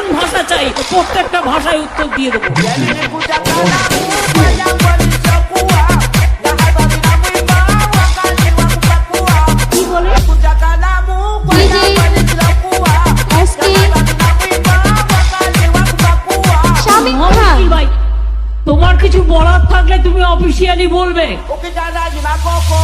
কোন ভাষা চাই প্রত্যেকটা ভাষায় উত্তর দিয়ে দেবো। কি বলে? শামিম খান, ভাই তোমার কিছু বলার থাকলে তুমি অফিসিয়ালি বলবে। O que já dá de macoco,